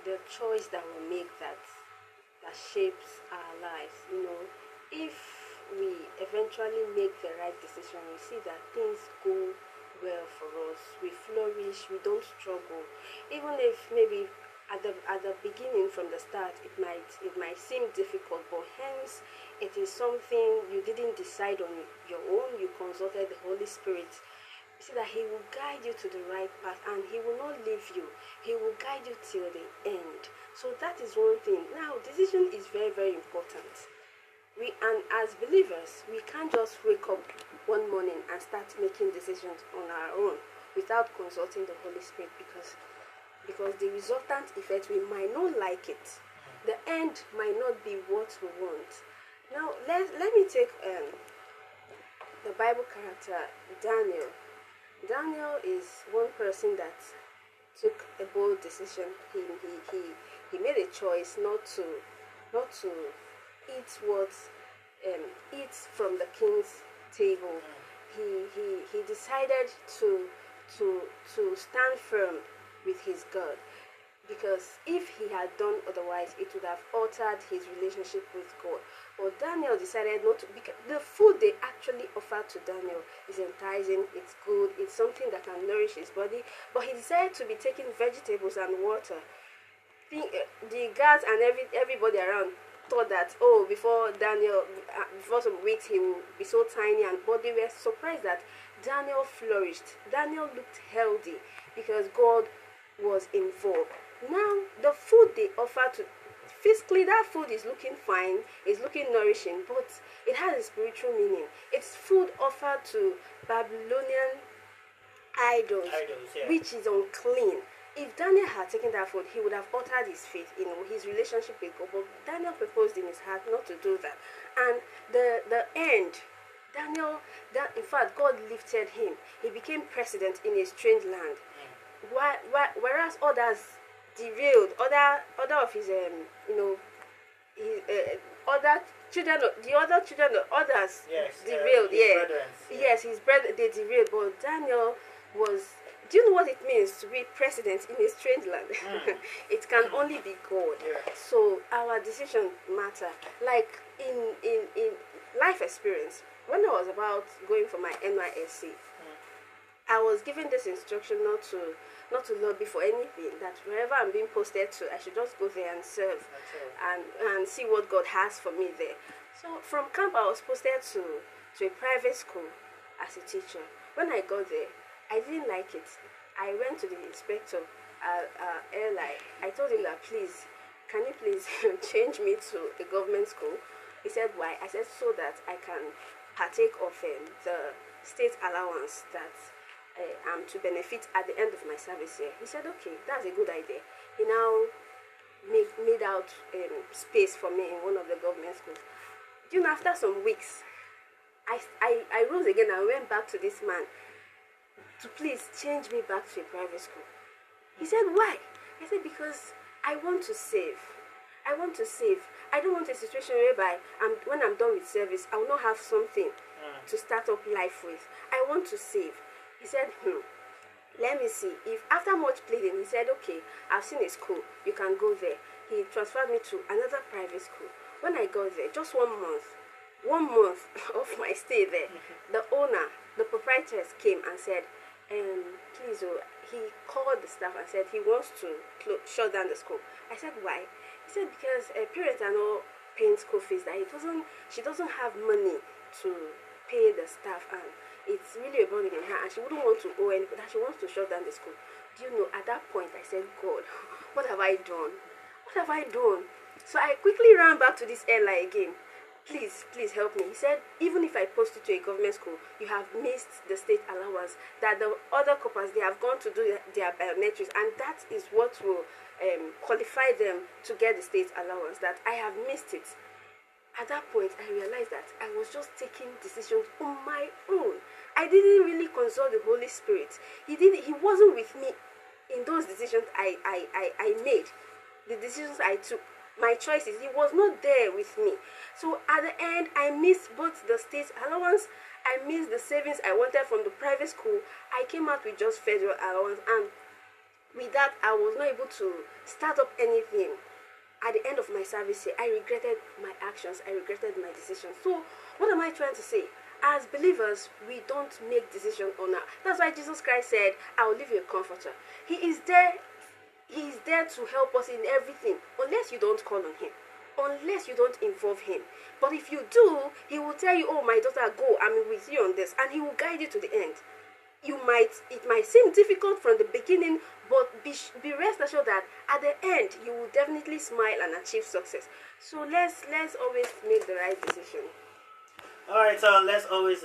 the choice that we make that shapes our lives. If we eventually make the right decision, we see that things go well for us. We flourish. We don't struggle, even if maybe at the beginning, from the start, it might seem difficult, but hence it is something you didn't decide on your own. You consulted the Holy Spirit. You see that He will guide you to the right path, and He will not leave you. He will guide you till the end. So that is one thing. Now, decision is very, very important. And as believers, we can't just wake up one morning and start making decisions on our own without consulting the Holy Spirit, because the resultant effect, we might not like it. The end might not be what we want. Now, let me take the Bible character Daniel. Daniel is one person that took a bold decision. He made a choice not to eat from the king's table. He decided to stand firm with his God, because if he had done otherwise, it would have altered his relationship with God. But Daniel decided not to, because the food they actually offered to Daniel is enticing, it's good, it's something that can nourish his body, but he decided to be taking vegetables and water. The guards and everybody around thought that, before some weeks he will be so tiny, but they were surprised that Daniel flourished. Daniel looked healthy because God was involved. Now, the food they offer to, physically that food is looking fine, is looking nourishing, but it has a spiritual meaning. It's food offered to Babylonian idols, Yeah. which is unclean. If Daniel had taken that food, he would have altered his faith, his relationship with God. But Daniel proposed in his heart not to do that. And the end, in fact, God lifted him. He became president in a strange land. Whereas others derailed, other of his other children, the other children of others derailed. Yes, his brother, they derailed, but Daniel was. Do you know what it means to be president in a strange land? It can only be God. So our decisions matter. Like in life experience, when I was about going for my NYSC, I was given this instruction not to lobby for anything, that wherever I'm being posted to, I should just go there and serve and see what God has for me there. So from camp, I was posted to a private school as a teacher. When I got there, I didn't like it. I went to the inspector, airline. I told him that, please, can you please change me to a government school? He said, why? I said, so that I can partake of the state allowance that I'm to benefit at the end of my service here. He said, okay, that's a good idea. He now made out space for me in one of the government schools. You know, after some weeks, I rose again and went back to this man to please change me back to a private school. He said, why? I said, because I want to save. I want to save. I don't want a situation whereby when I'm done with service, I will not have something to start up life with. I want to save. He said, let me see. If after much pleading, he said, okay, I've seen a school, you can go there. He transferred me to another private school. When I got there, just 1 month of my stay there, the proprietress came and said, please, he called the staff and said he wants to shut down the school. I said, why? He said, because parents are not paying school fees, that she doesn't have money to pay the staff, and it's really a burden in her, and she wouldn't want to owe anything, that she wants to shut down the school. Do you know, at that point, I said, God, what have I done? What have I done? So I quickly ran back to this airline again. Please help me. He said, even if I post you to a government school, you have missed the state allowance, that the other couples, they have gone to do their biometrics, and that is what will qualify them to get the state allowance, that I have missed it. At that point, I realized that I was just taking decisions on my own. I didn't really consult the Holy Spirit. He wasn't with me in those decisions I made, the decisions I took. My choices, he was not there with me. So at the end, I missed both the state allowance, I missed the savings I wanted from the private school. I came out with just federal allowance, and with that, I was not able to start up anything. At the end of my service here, I regretted my actions, I regretted my decisions. So, what am I trying to say? As believers, we don't make decisions on our... That's why Jesus Christ said, I will leave you a comforter. He is there to help us in everything, unless you don't call on him, unless you don't involve him. But if you do, he will tell you, oh, my daughter, go, I'm with you on this, and he will guide you to the end. It might seem difficult from the beginning, but be rest assured that at the end you will definitely smile and achieve success. So let's always make the right decision. All right, so let's always